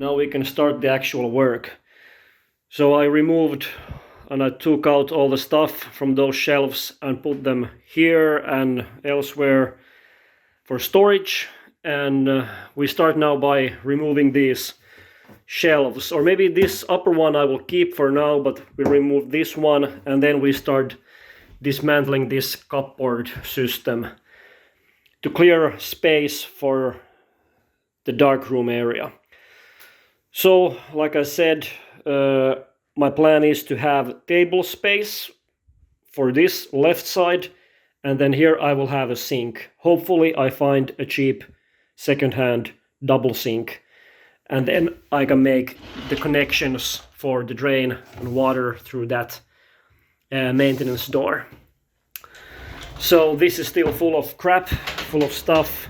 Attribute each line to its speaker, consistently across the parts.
Speaker 1: now we can start the actual work. So I removed and I took out all the stuff from those shelves and put them here and elsewhere for storage. And we start now by removing these shelves, or maybe this upper one I will keep for now, but we remove this one and then we start dismantling this cupboard system to clear space for the darkroom area. So, like I said, my plan is to have table space for this left side, and then here I will have a sink. Hopefully I find a cheap second-hand double sink, and then I can make the connections for the drain and water through that maintenance door. So this is still full of crap, full of stuff,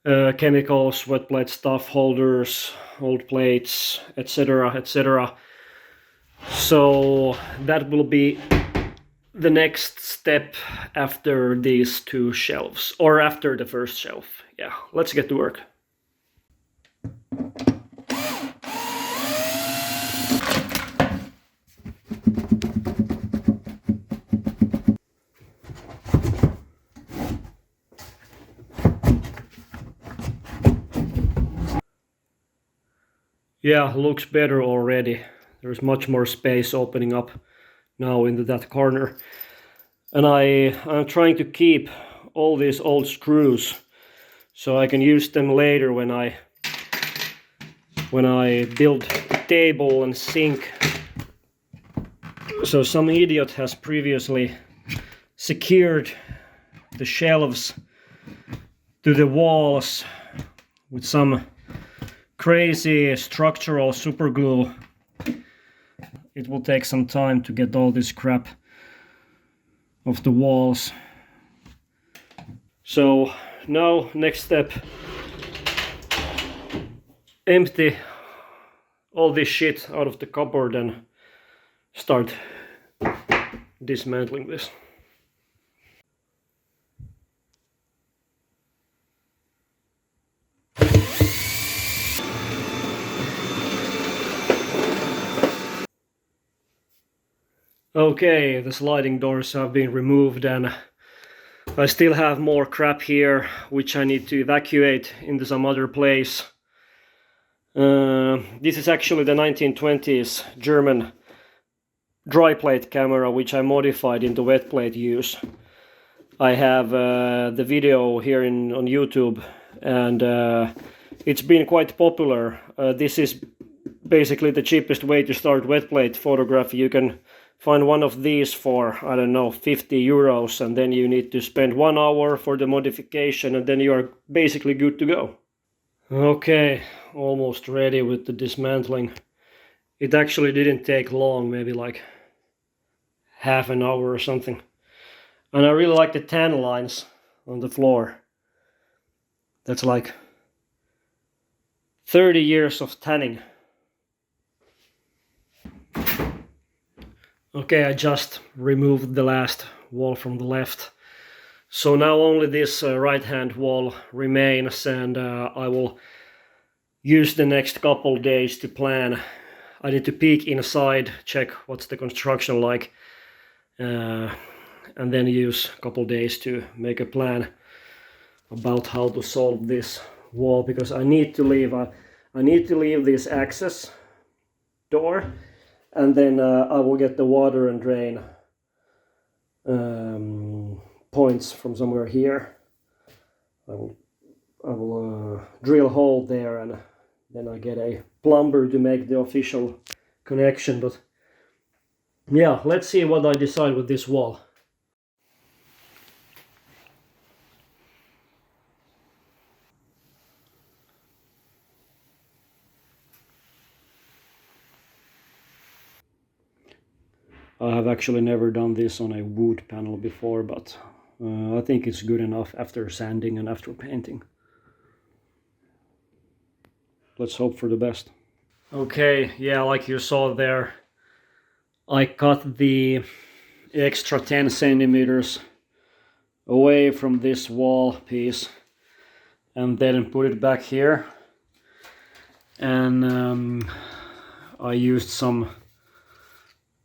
Speaker 1: chemicals, wet plate stuff, holders, old plates, etc., etc. So that will be the next step after these two shelves, or after the first shelf. Yeah, let's get to work. Yeah, looks better already. There's much more space opening up now into that corner. And I'm trying to keep all these old screws so I can use them later when I build a table and sink. So some idiot has previously secured the shelves to the walls with some crazy structural super glue. It will take some time to get all this crap off the walls. So now next step, empty all this shit out of the cupboard and start dismantling this. Okay, the sliding doors have been removed and I still have more crap here which I need to evacuate into some other place. This is actually the 1920s German dry plate camera which I modified into wet plate use. I have the video here on YouTube, and it's been quite popular. This is basically the cheapest way to start wet plate photography. You can find one of these for, I don't know, 50 euros, and then you need to spend 1 hour for the modification, and then you are basically good to go. Okay, almost ready with the dismantling. It actually didn't take long, maybe like half an hour or something. And I really like the tan lines on the floor. That's like 30 years of tanning. Okay, I just removed the last wall from the left. So now only this right hand wall remains, and I will use the next couple days to plan. I need to peek inside, check what's the construction like, and then use a couple days to make a plan about how to solve this wall, because I need to leave this access door, and then I will get the water and drain points from somewhere here. I will drill a hole there, and then I get a plumber to make the official connection. But yeah, let's see what I decide with this wall. I have actually never done this on a wood panel before, but I think it's good enough after sanding and after painting. Let's hope for the best. Okay, yeah, like you saw there, I cut the extra 10 centimeters away from this wall piece and then put it back here. and I used some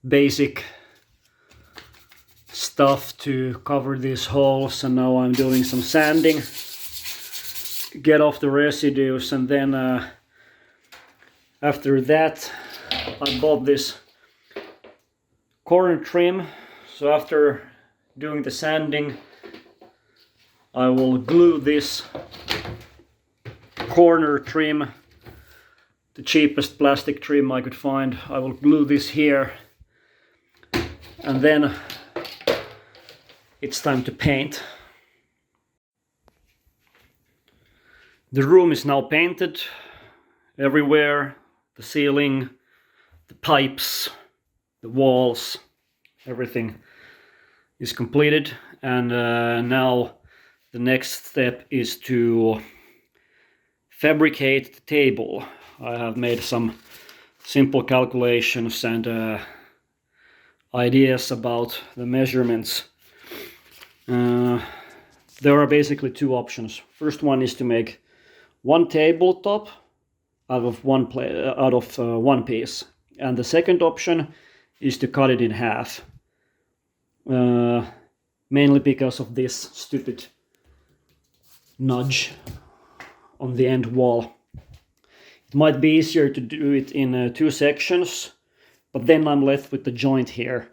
Speaker 1: basic stuff to cover these holes, and now I'm doing some sanding, get off the residues, and then after that I bought this corner trim. So after doing the sanding, I will glue this corner trim, the cheapest plastic trim I could find. I will glue this here, and then it's time to paint. The room is now painted everywhere, the ceiling, the pipes, the walls, everything is completed, and now the next step is to fabricate the table. I have made some simple calculations and ideas about the measurements. There are basically two options. First one is to make one tabletop out of one piece, and the second option is to cut it in half. Mainly because of this stupid nudge on the end wall. It might be easier to do it in two sections, but then I'm left with the joint here,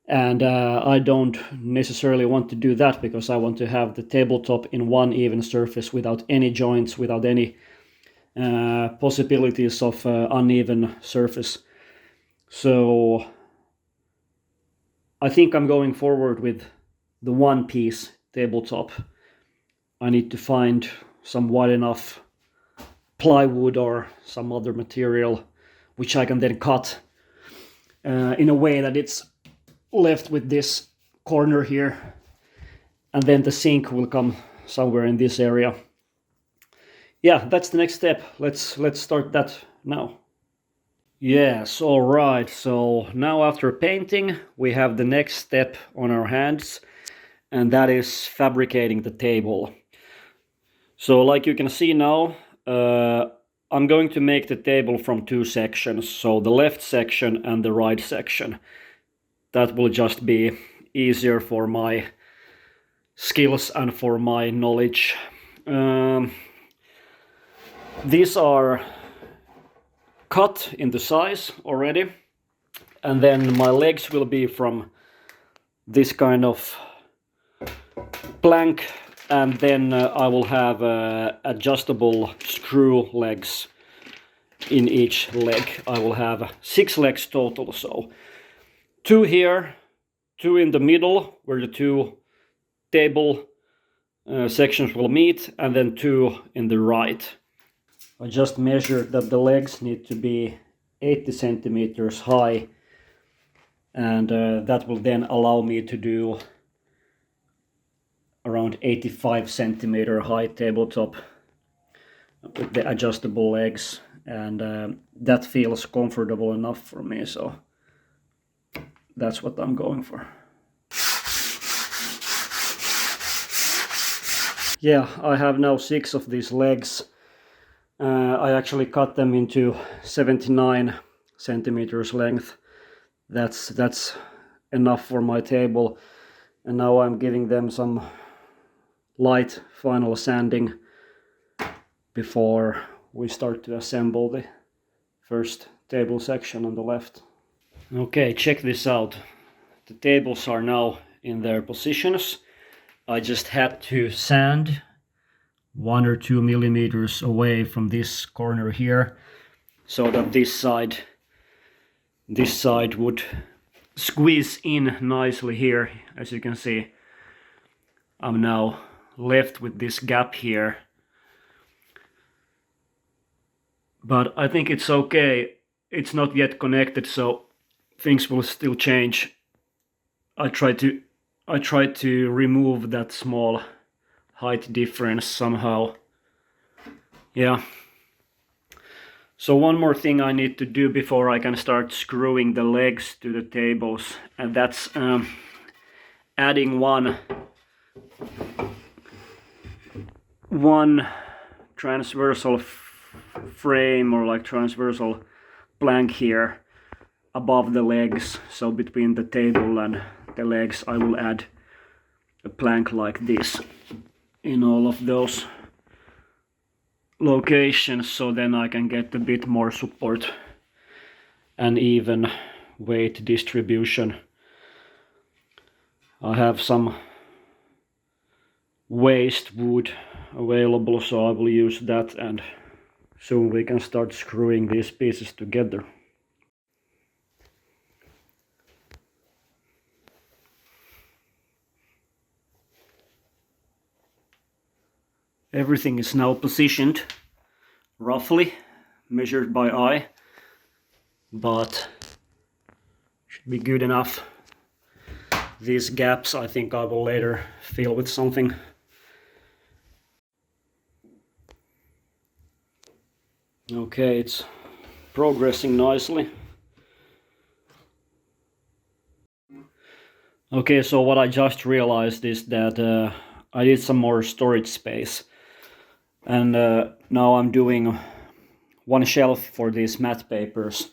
Speaker 1: and I don't necessarily want to do that, because I want to have the tabletop in one even surface without any joints, without any possibilities of uneven surface. So I think I'm going forward with the one piece tabletop. I need to find some wide enough plywood or some other material which I can then cut in a way that it's left with this corner here, and then the sink will come somewhere in this area. Yeah, that's the next step. Let's start that now. Yes, all right. So now after painting, we have the next step on our hands, and that is fabricating the table. So like you can see now, I'm going to make the table from two sections. So the left section and the right section. That will just be easier for my skills and for my knowledge. These are cut in the size already, and then my legs will be from this kind of plank, and then I will have adjustable screw legs in each leg. I will have 6 legs total, so 2 here, 2 in the middle where the two table sections will meet, and then 2 in the right. I just measured that the legs need to be 80 centimeters high, and that will then allow me to do around 85 centimeter high tabletop with the adjustable legs, and that feels comfortable enough for me, so that's what I'm going for. Yeah, I have now 6 of these legs. I actually cut them into 79 centimeters length. That's enough for my table, and now I'm giving them some light final sanding before we start to assemble the first table section on the left. Okay, check this out. The tables are now in their positions. I just had to sand 1 or 2 millimeters away from this corner here, so that this side would squeeze in nicely here. As you can see, I'm now left with this gap here, but I think it's okay. It's not yet connected, so things will still change. I tried to remove that small height difference somehow. Yeah. So one more thing I need to do before I can start screwing the legs to the tables, and that's adding one transversal frame or like transversal plank here above the legs. So between the table and the legs I will add a plank like this in all of those locations, so then I can get a bit more support and even weight distribution. I have some waste wood available, so I will use that, and soon we can start screwing these pieces together. Everything is now positioned roughly, measured by eye, but should be good enough. These gaps I think I will later fill with something. Okay, it's progressing nicely. Okay, so what I just realized is that I did some more storage space, and now I'm doing one shelf for these matte papers.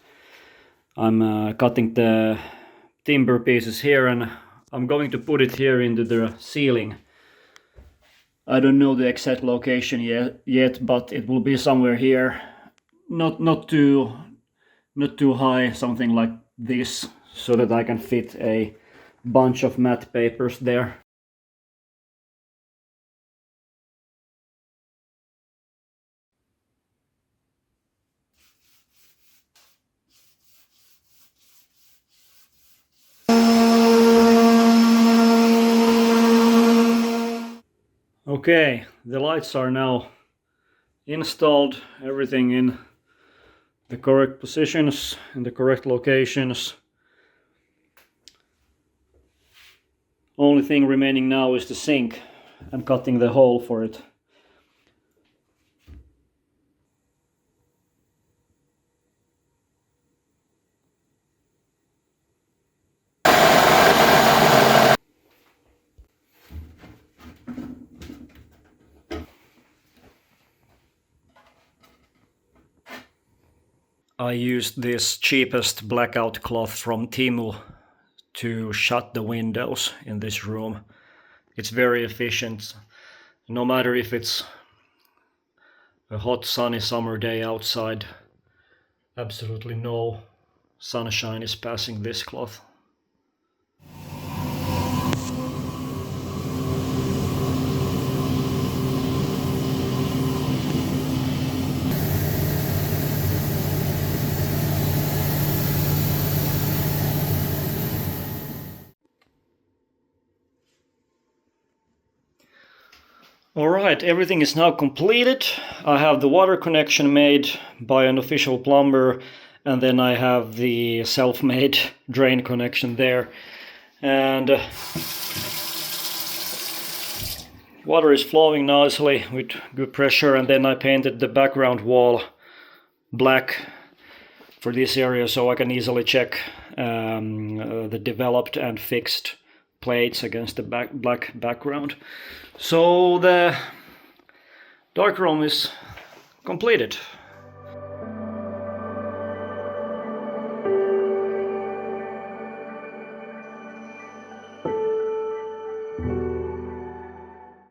Speaker 1: I'm cutting the timber pieces here and I'm going to put it here into the ceiling. I don't know the exact location yet, but it will be somewhere here. Not too high, something like this, so that I can fit a bunch of matte papers there. Okay, the lights are now installed, everything in the correct positions, in the correct locations. Only thing remaining now is the sink and cutting the hole for it. I used this cheapest blackout cloth from Temu to shut the windows in this room. It's very efficient. No matter if it's a hot sunny summer day outside, absolutely no sunshine is passing this cloth. Alright, everything is now completed. I have the water connection made by an official plumber, and then I have the self-made drain connection there. And water is flowing nicely with good pressure, and then I painted the background wall black for this area so I can easily check the developed and fixed plates against the black background. So the darkroom is completed.